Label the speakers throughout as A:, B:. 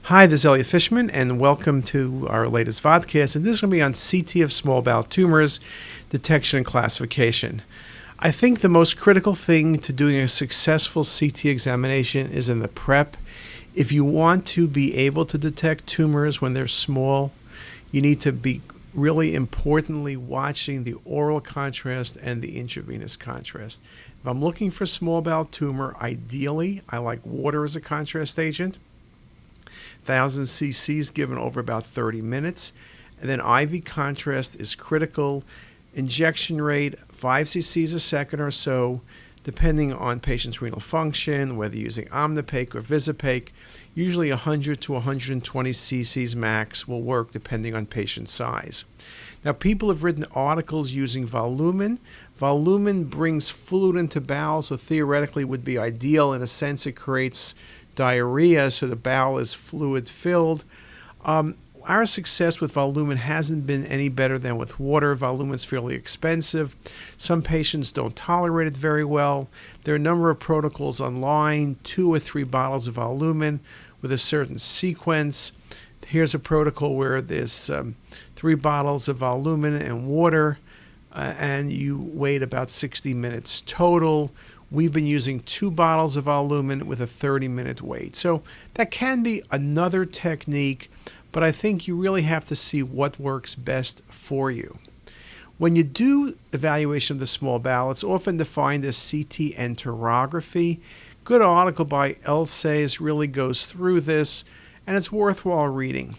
A: Hi, this is Elliot Fishman, and welcome to our latest vodcast. And this is going to be on CT of small bowel tumors, detection and classification. I think the most critical thing to doing a successful CT examination is in the prep. If you want to be able to detect tumors when they're small, you need to be really importantly watching the oral contrast and the intravenous contrast. If I'm looking for small bowel tumor, ideally, I like water as a contrast agent. 1,000 cc's given over about 30 minutes. And then IV contrast is critical. Injection rate, 5 cc's a second or so, depending on patient's renal function, whether using Omnipaque or Visipaque. Usually 100 to 120 cc's max will work depending on patient size. Now, people have written articles using Volumen. Volumen brings fluid into bowel, so theoretically would be ideal. In a sense, it creates diarrhea, so the bowel is fluid filled. Our success with Volumen hasn't been any better than with water. Volumen is fairly expensive. Some patients don't tolerate it very well. There are a number of protocols online, 2 or 3 bottles of Volumen with a certain sequence. Here's a protocol where there's 3 bottles of Volumen and water, and you wait about 60 minutes total. We've been using 2 bottles of Volumen with a 30-minute wait. So that can be another technique, but I think you really have to see what works best for you. When you do evaluation of the small bowel, it's often defined as CT enterography. Good article by Elsays really goes through this, and it's worthwhile reading.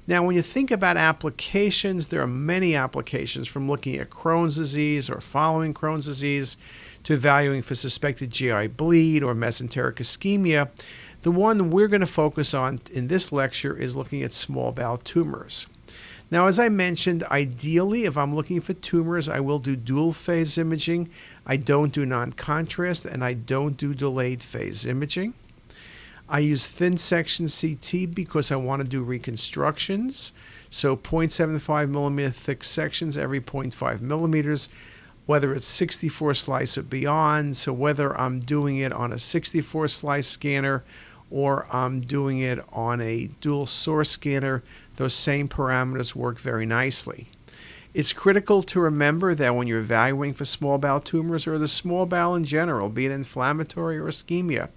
A: Now, when you think about applications, there are many applications, from looking at Crohn's disease or following Crohn's disease to evaluating for suspected GI bleed or mesenteric ischemia. The one we're going to focus on in this lecture is looking at small bowel tumors. Now, as I mentioned, ideally, if I'm looking for tumors, I will do dual phase imaging. I don't do non-contrast, and I don't do delayed phase imaging. I use thin section CT because I want to do reconstructions. So 0.75 millimeter thick sections every 0.5 millimeters, whether it's 64 slice or beyond. So whether I'm doing it on a 64 slice scanner or I'm doing it on a dual source scanner, those same parameters work very nicely. It's critical to remember that when you're evaluating for small bowel tumors or the small bowel in general, be it inflammatory or ischemia,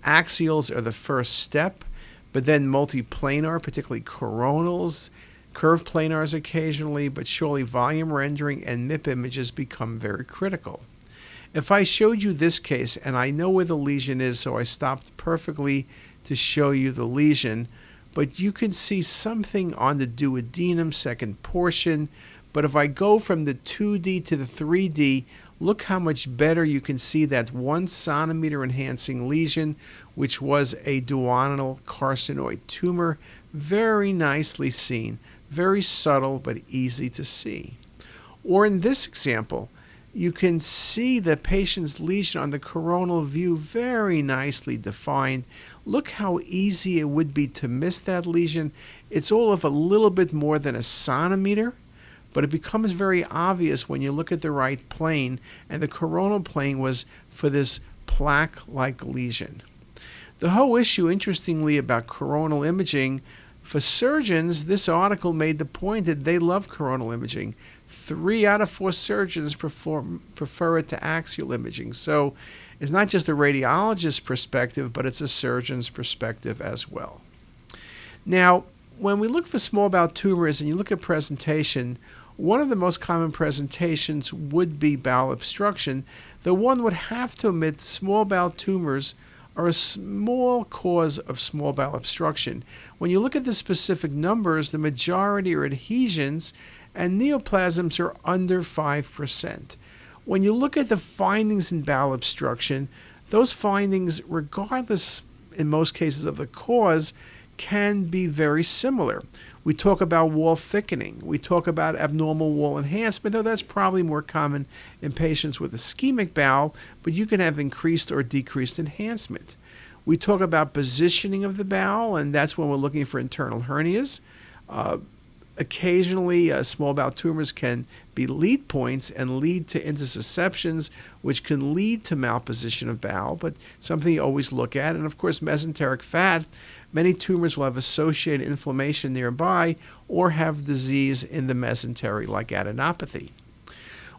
A: axials are the first step, but then multiplanar, particularly coronals, curved planars occasionally, but surely volume rendering and MIP images become very critical. If I showed you this case, and I know where the lesion is, so I stopped perfectly to show you the lesion, but you can see something on the duodenum second portion. But if I go from the 2D to the 3D, look how much better you can see that 1 centimeter enhancing lesion, which was a duodenal carcinoid tumor. Very nicely seen, very subtle but easy to see. Or in this example, you can see the patient's lesion on the coronal view, very nicely defined. Look how easy it would be to miss that lesion. It's all of a little bit more than a centimeter, but it becomes very obvious when you look at the right plane, and the coronal plane was for this plaque-like lesion. The whole issue, interestingly, about coronal imaging, for surgeons, this article made the point that they love coronal imaging. 3 out of 4 surgeons prefer it to axial imaging. So it's not just a radiologist's perspective, but it's a surgeon's perspective as well. Now, when we look for small bowel tumors and you look at presentation, one of the most common presentations would be bowel obstruction, though one would have to admit small bowel tumors are a small cause of small bowel obstruction. When you look at the specific numbers, the majority are adhesions, and neoplasms are under 5%. When you look at the findings in bowel obstruction, those findings, regardless in most cases of the cause, can be very similar. We talk about wall thickening. We talk about abnormal wall enhancement, though that's probably more common in patients with ischemic bowel, but you can have increased or decreased enhancement. We talk about positioning of the bowel, and that's when we're looking for internal hernias. Occasionally, small bowel tumors can be lead points and lead to intussusceptions, which can lead to malposition of bowel, but something you always look at. And of course, mesenteric fat, many tumors will have associated inflammation nearby or have disease in the mesentery, like adenopathy.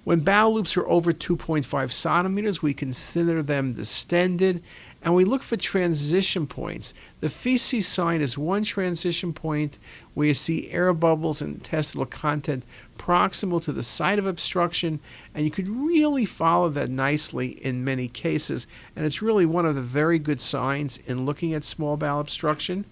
A: When bowel loops are over 2.5 centimeters, we consider them distended, and we look for transition points. The Feces Sign is one transition point where you see air bubbles and intestinal content proximal to the site of obstruction, and you could really follow that nicely in many cases, and it's really one of the very good signs in looking at small bowel obstruction.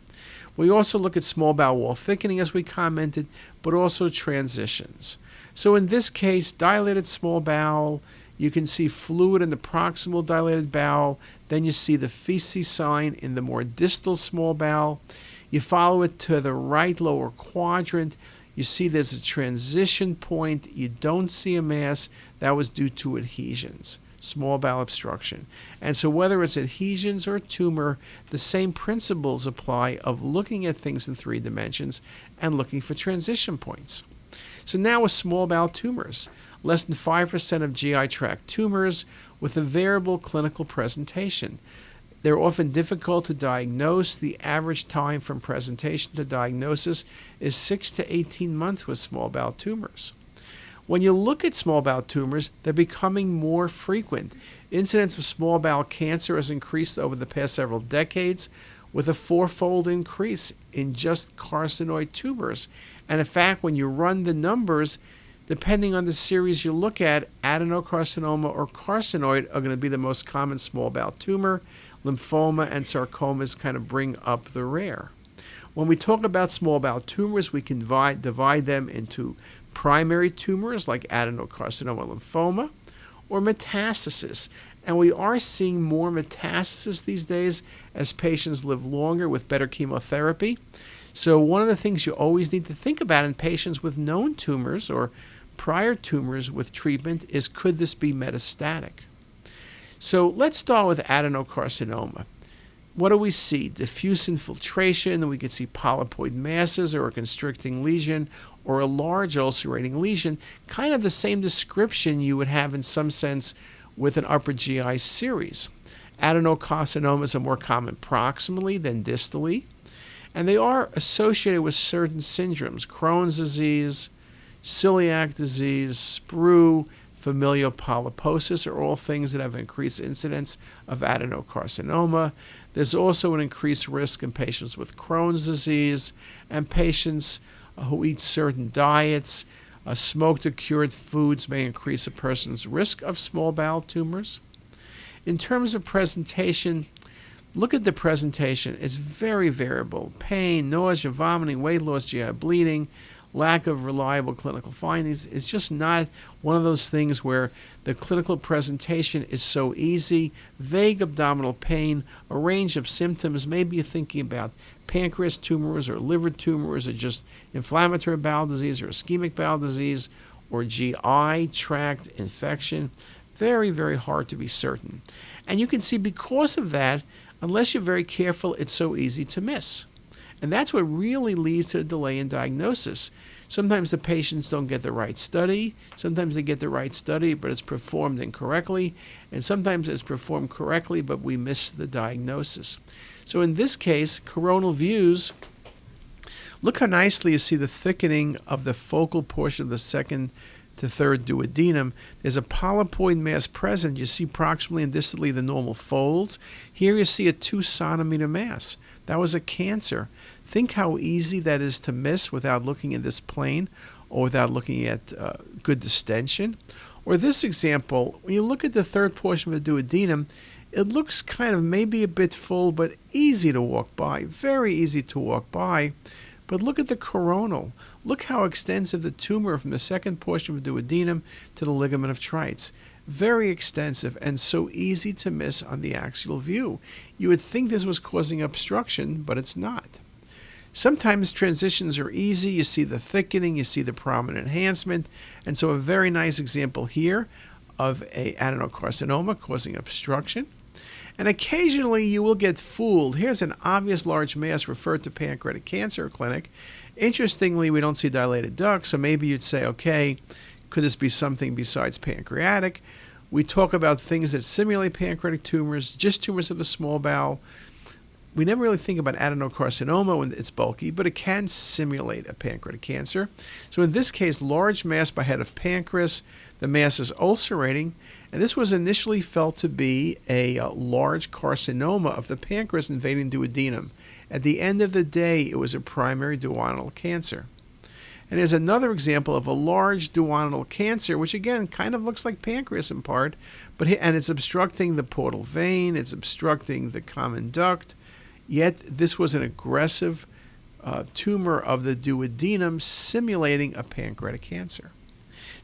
A: We also look at small bowel wall thickening, as we commented, but also transitions. So in this case, dilated small bowel, you can see fluid in the proximal dilated bowel. Then you see the Feces Sign in the more distal small bowel. You follow it to the right lower quadrant. You see there's a transition point. You don't see a mass. That was due to adhesions, small bowel obstruction. And so whether it's adhesions or a tumor, the same principles apply of looking at things in 3 dimensions and looking for transition points. So now with small bowel tumors, less than 5% of GI tract tumors with a variable clinical presentation. They're often difficult to diagnose. The average time from presentation to diagnosis is 6 to 18 months with small bowel tumors. When you look at small bowel tumors, they're becoming more frequent. Incidence of small bowel cancer has increased over the past several decades, with a 4-fold increase in just carcinoid tumors. And in fact, when you run the numbers, depending on the series you look at, Adenocarcinoma or Carcinoid are going to be the most common small bowel tumor. Lymphoma and sarcomas kind of bring up the rear. When we talk about small bowel tumors, we can divide them into primary tumors like adenocarcinoma, lymphoma, or metastasis. And we are seeing more metastasis these days as patients live longer with better chemotherapy. So one of the things you always need to think about in patients with known tumors or prior tumors with treatment is, could this be metastatic? So let's start with adenocarcinoma. What do we see? Diffuse infiltration, and we could see polypoid masses or a constricting lesion or a large ulcerating lesion, kind of the same description you would have in some sense with an upper GI series. Adenocarcinomas are more common proximally than distally, and they are associated with certain syndromes: Crohn's disease, celiac disease, sprue, familial polyposis are all things that have increased incidence of adenocarcinoma. There's also an increased risk in patients with Crohn's disease and patients who eat certain diets. Smoked or cured foods may increase a person's risk of small bowel tumors. In terms of presentation, look at the presentation. It's very variable. Pain, nausea, vomiting, weight loss, GI bleeding, lack of reliable clinical findings. It's just not one of those things where the clinical presentation is so easy. Vague abdominal pain, a range of symptoms. Maybe you're thinking about pancreas tumors or liver tumors or just inflammatory bowel disease or ischemic bowel disease or GI tract infection. Very, very hard to be certain. And you can see because of that, unless you're very careful, it's so easy to miss. And that's what really leads to a delay in diagnosis. Sometimes the patients don't get the right study. Sometimes they get the right study, but it's performed incorrectly. And sometimes it's performed correctly, but we miss the diagnosis. So in this case, coronal views, look how nicely you see the thickening of the focal portion of the 2nd to 3rd duodenum. There's a polypoid mass present. You see proximally and distally the normal folds. Here you see a 2-centimeter mass. That was a cancer. Think how easy that is to miss without looking at this plane or without looking at good distension. Or this example, when you look at the 3rd portion of the duodenum, it looks kind of maybe a bit full, but easy to walk by, very easy to walk by. But look at the coronal. Look how extensive the tumor from the 2nd portion of the duodenum to the ligament of Treitz. Very extensive and so easy to miss on the axial view. You would think this was causing obstruction, but it's not. Sometimes transitions are easy. You see the thickening, you see the prominent enhancement. And so a very nice example here of a adenocarcinoma causing obstruction. And occasionally you will get fooled. Here's an obvious large mass referred to pancreatic cancer clinic. Interestingly, we don't see dilated ducts, so maybe you'd say, okay, could this be something besides pancreatic? We talk about things that simulate pancreatic tumors, just tumors of the small bowel. We never really think about adenocarcinoma when it's bulky, but it can simulate a pancreatic cancer. So in this case, large mass by head of pancreas. The mass is ulcerating, and this was initially felt to be a large carcinoma of the pancreas invading duodenum. At the end of the day, it was a primary duodenal cancer. And here's another example of a large duodenal cancer, which again kind of looks like pancreas in part, and it's obstructing the portal vein, it's obstructing the common duct, yet this was an aggressive tumor of the duodenum simulating a pancreatic cancer.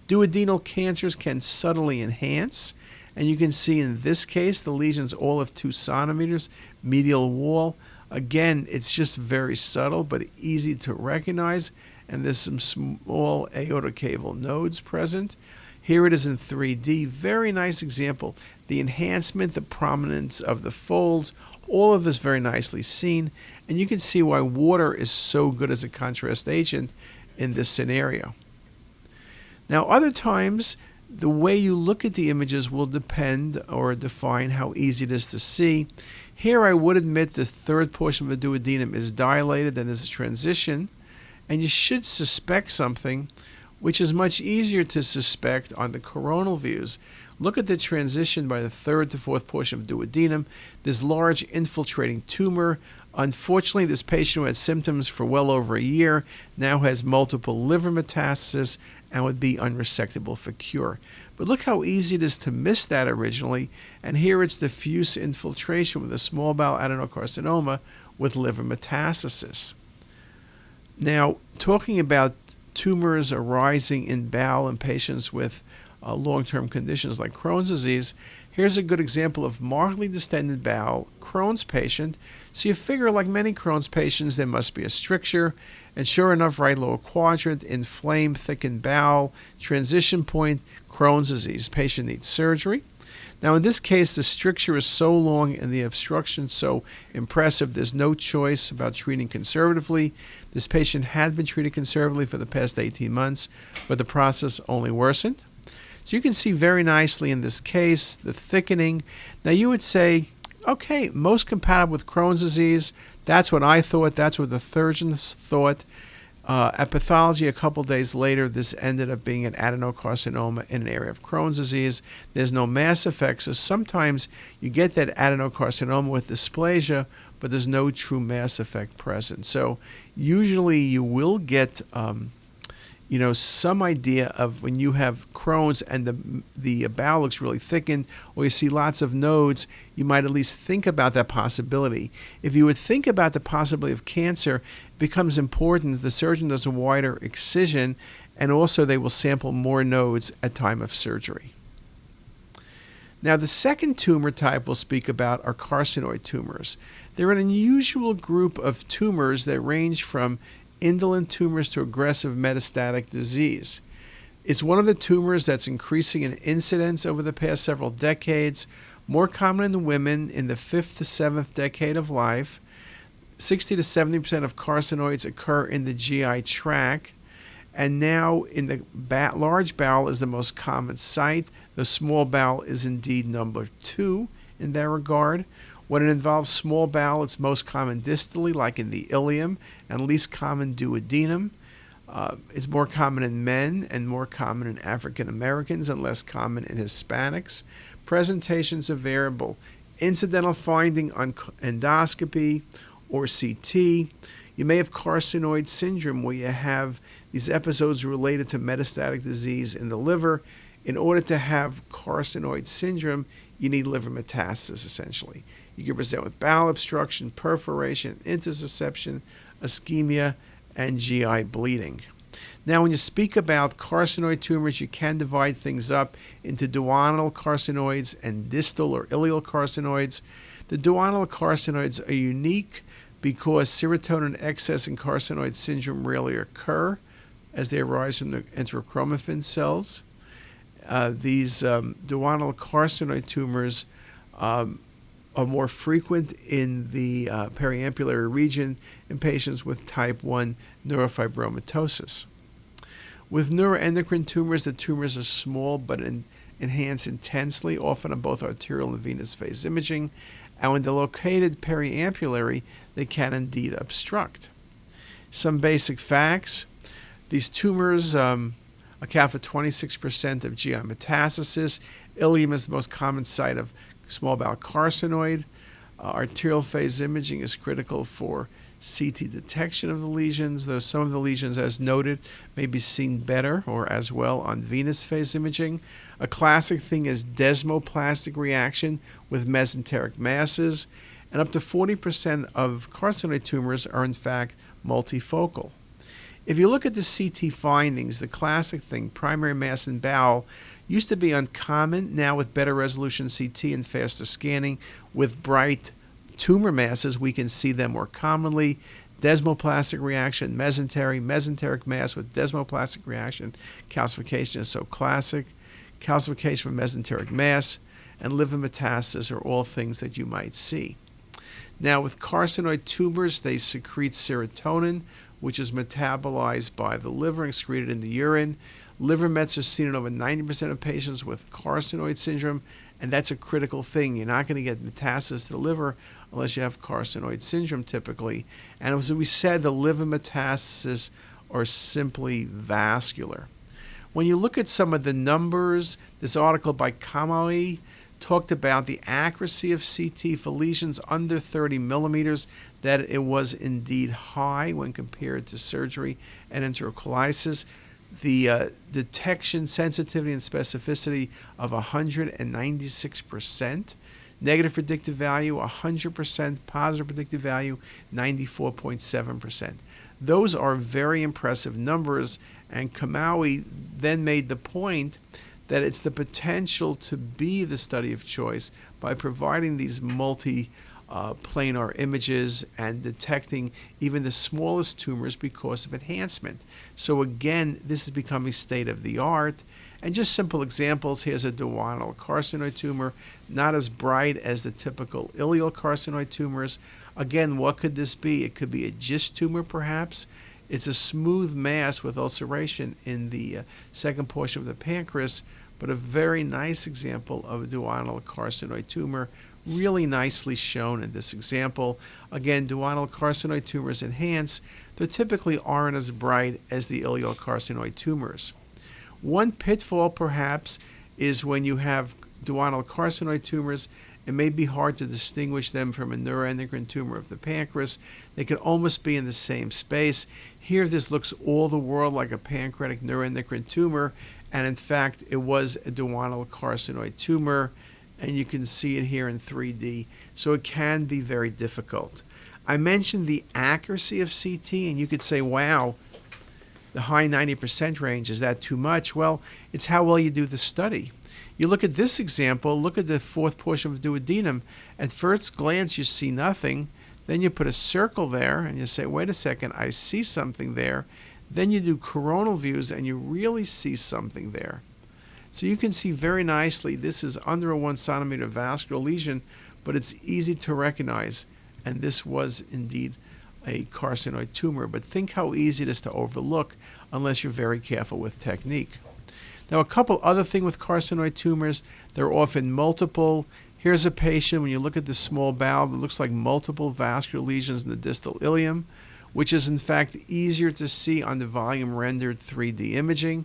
A: Duodenal cancers can subtly enhance, and you can see in this case the lesion's all of 2 centimeters, medial wall. Again, it's just very subtle but easy to recognize, and there's some small aortocaval nodes present. Here it is in 3D. Very nice example. The enhancement, the prominence of the folds, all of this very nicely seen, and you can see why water is so good as a contrast agent in this scenario. Now, other times, the way you look at the images will depend or define how easy it is to see. Here, I would admit the third portion of the duodenum is dilated and there's a transition, and you should suspect something, which is much easier to suspect on the coronal views. Look at the transition by the third to fourth portion of duodenum. This large infiltrating tumor. Unfortunately, this patient who had symptoms for well over a year now has multiple liver metastasis and would be unresectable for cure. But look how easy it is to miss that originally, and here it's diffuse infiltration with a small bowel adenocarcinoma with liver metastasis. Now, talking about tumors arising in bowel in patients with long-term conditions like Crohn's disease, here's a good example of markedly distended bowel, Crohn's patient. So you figure, like many Crohn's patients, there must be a stricture, and sure enough, right lower quadrant, inflamed, thickened bowel, transition point, Crohn's disease. Patient needs surgery. Now, in this case, the stricture is so long and the obstruction so impressive, there's no choice about treating conservatively. This patient had been treated conservatively for the past 18 months, but the process only worsened. So you can see very nicely in this case the thickening. Now, you would say, okay, most compatible with Crohn's disease. That's what I thought. That's what the surgeons thought. At pathology, a couple days later, this ended up being an adenocarcinoma in an area of Crohn's disease. There's no mass effect, so sometimes you get that adenocarcinoma with dysplasia, but there's no true mass effect present. So usually you will get some idea of when you have Crohn's and the bowel looks really thickened, or you see lots of nodes, you might at least think about that possibility. If you would think about the possibility of cancer, it becomes important the surgeon does a wider excision, and also they will sample more nodes at time of surgery. Now, the second tumor type we'll speak about are carcinoid tumors. They're an unusual group of tumors that range from indolent tumors to aggressive metastatic disease. It's one of the tumors that's increasing in incidence over the past several decades, more common in women in the 5th to 7th decade of life. 60 to 70% of carcinoids occur in the GI tract, and now in the large bowel is the most common site. The small bowel is indeed number 2 in that regard. When it involves small bowel, it's most common distally, like in the ileum, and least common duodenum. It's more common in men and more common in African Americans and less common in Hispanics. Presentations are variable. Incidental finding on endoscopy or CT. You may have carcinoid syndrome, where you have these episodes related to metastatic disease in the liver. In order to have carcinoid syndrome, you need liver metastasis, essentially. You can present with bowel obstruction, perforation, intussusception, ischemia, and GI bleeding. Now, when you speak about carcinoid tumors, you can divide things up into duodenal carcinoids and distal or ileal carcinoids. The duodenal carcinoids are unique because serotonin excess and carcinoid syndrome rarely occur as they arise from the enterochromaffin cells. These duodenal carcinoid tumors are more frequent in the periampullary region in patients with type 1 neurofibromatosis. With neuroendocrine tumors, the tumors are small but enhance intensely, often on both arterial and venous phase imaging, and when they're located periampullary, they can indeed obstruct. Some basic facts: these tumors account for 26% of GI metastasis. Ileum is the most common site of small bowel carcinoid. Arterial phase imaging is critical for CT detection of the lesions, though some of the lesions, as noted, may be seen better or as well on venous phase imaging. A classic thing is desmoplastic reaction with mesenteric masses, and up to 40% of carcinoid tumors are in fact multifocal. If you look at the CT findings, the classic thing, primary mass in bowel, used to be uncommon. Now with better resolution CT and faster scanning with bright tumor masses, we can see them more commonly. Desmoplastic reaction, mesenteric mass with desmoplastic reaction, calcification is so classic. Calcification from mesenteric mass and liver metastasis are all things that you might see. Now with carcinoid tumors, they secrete serotonin, which is metabolized by the liver and excreted in the urine. Liver mets are seen in over 90% of patients with carcinoid syndrome, and that's a critical thing. You're not going to get metastasis to the liver unless you have carcinoid syndrome typically. And as we said, the liver metastases are simply vascular. When you look at some of the numbers, this article by Kamai talked about the accuracy of CT for lesions under 30 millimeters, that it was indeed high when compared to surgery and enterocolitis. The detection sensitivity and specificity of 196%, negative predictive value 100%, positive predictive value 94.7%. Those are very impressive numbers, and Kamaui then made the point that it's the potential to be the study of choice by providing these multi-planar images and detecting even the smallest tumors because of enhancement. So again, this is becoming state of the art. And just simple examples: here's a duodenal carcinoid tumor, not as bright as the typical ileal carcinoid tumors. Again, what could this be? It could be a GIST tumor perhaps. It's a smooth mass with ulceration in the second portion of the pancreas, but a very nice example of a duodenal carcinoid tumor, really nicely shown in this example. Again, duodenal carcinoid tumors enhance. They typically aren't as bright as the ileal carcinoid tumors. One pitfall, perhaps, is when you have duodenal carcinoid tumors, it may be hard to distinguish them from a neuroendocrine tumor of the pancreas. They could almost be in the same space. Here, this looks all the world like a pancreatic neuroendocrine tumor, and in fact, it was a duodenal carcinoid tumor, and you can see it here in 3D. So it can be very difficult. I mentioned the accuracy of CT, and you could say, wow, the high 90% range, is that too much? Well, it's how well you do the study. You look at this example, look at the fourth portion of duodenum. At first glance, you see nothing. Then you put a circle there, and you say, wait a second, I see something there. Then you do coronal views, and you really see something there. So you can see very nicely, this is under a 1 centimeter vascular lesion, but it's easy to recognize. And this was indeed a carcinoid tumor. But think how easy it is to overlook unless you're very careful with technique. Now, a couple other things with carcinoid tumors, they're often multiple. Here's a patient, when you look at the small bowel, it looks like multiple vascular lesions in the distal ileum, which is in fact easier to see on the volume rendered 3D imaging.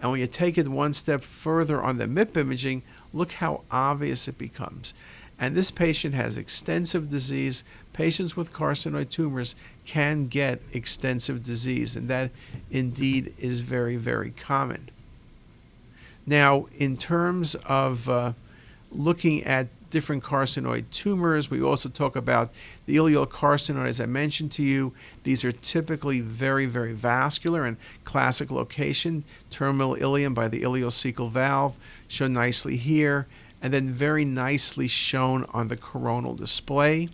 A: And when you take it one step further on the MIP imaging, look how obvious it becomes. And this patient has extensive disease. Patients with carcinoid tumors can get extensive disease, and that indeed is very, very common. Now, in terms of looking at different carcinoid tumors, we also talk about the ileal carcinoid. As I mentioned to you, these are typically very, very vascular and classic location. Terminal ileum by the ileocecal valve, shown nicely here, and then very nicely shown on the coronal display.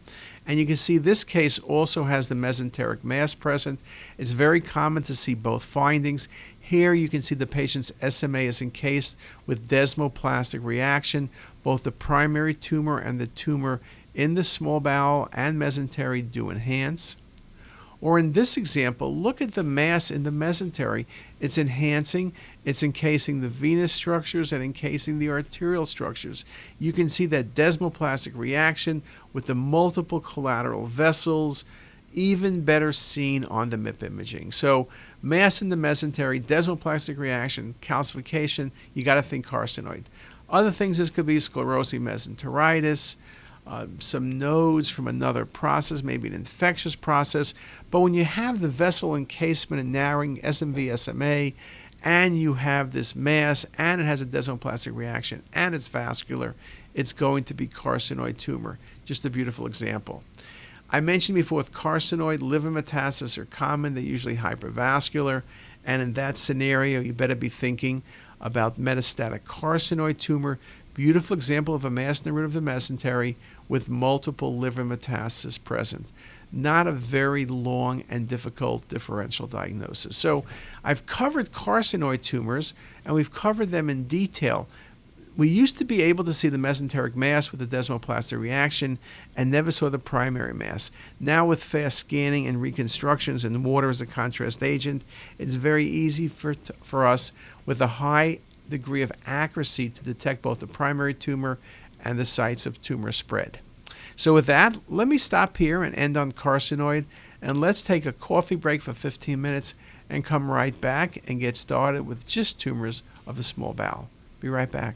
A: And you can see this case also has the mesenteric mass present. It's very common to see both findings. Here you can see the patient's SMA is encased with desmoplastic reaction. Both the primary tumor and the tumor in the small bowel and mesentery do enhance. Or in this example, look at the mass in the mesentery. It's enhancing, it's encasing the venous structures and encasing the arterial structures. You can see that desmoplastic reaction with the multiple collateral vessels, even better seen on the MIP imaging. So mass in the mesentery, desmoplastic reaction, calcification, you got to think carcinoid. Other things, this could be sclerosing mesenteritis, some nodes from another process, maybe an infectious process. But when you have the vessel encasement and narrowing, SMV, SMA, and you have this mass, and it has a desmoplastic reaction, and it's vascular, it's going to be carcinoid tumor. Just a beautiful example. I mentioned before with carcinoid, liver metastases are common. They're usually hypervascular. And in that scenario, you better be thinking about metastatic carcinoid tumor. Beautiful example of a mass in the root of the mesentery with multiple liver metastases present. Not a very long and difficult differential diagnosis. So I've covered carcinoid tumors, and we've covered them in detail. We used to be able to see the mesenteric mass with the desmoplastic reaction and never saw the primary mass. Now with fast scanning and reconstructions and water as a contrast agent, it's very easy for us with a high degree of accuracy to detect both the primary tumor and the sites of tumor spread. So with that, let me stop here and end on carcinoid, and let's take a coffee break for 15 minutes and come right back and get started with just tumors of the small bowel. Be right back.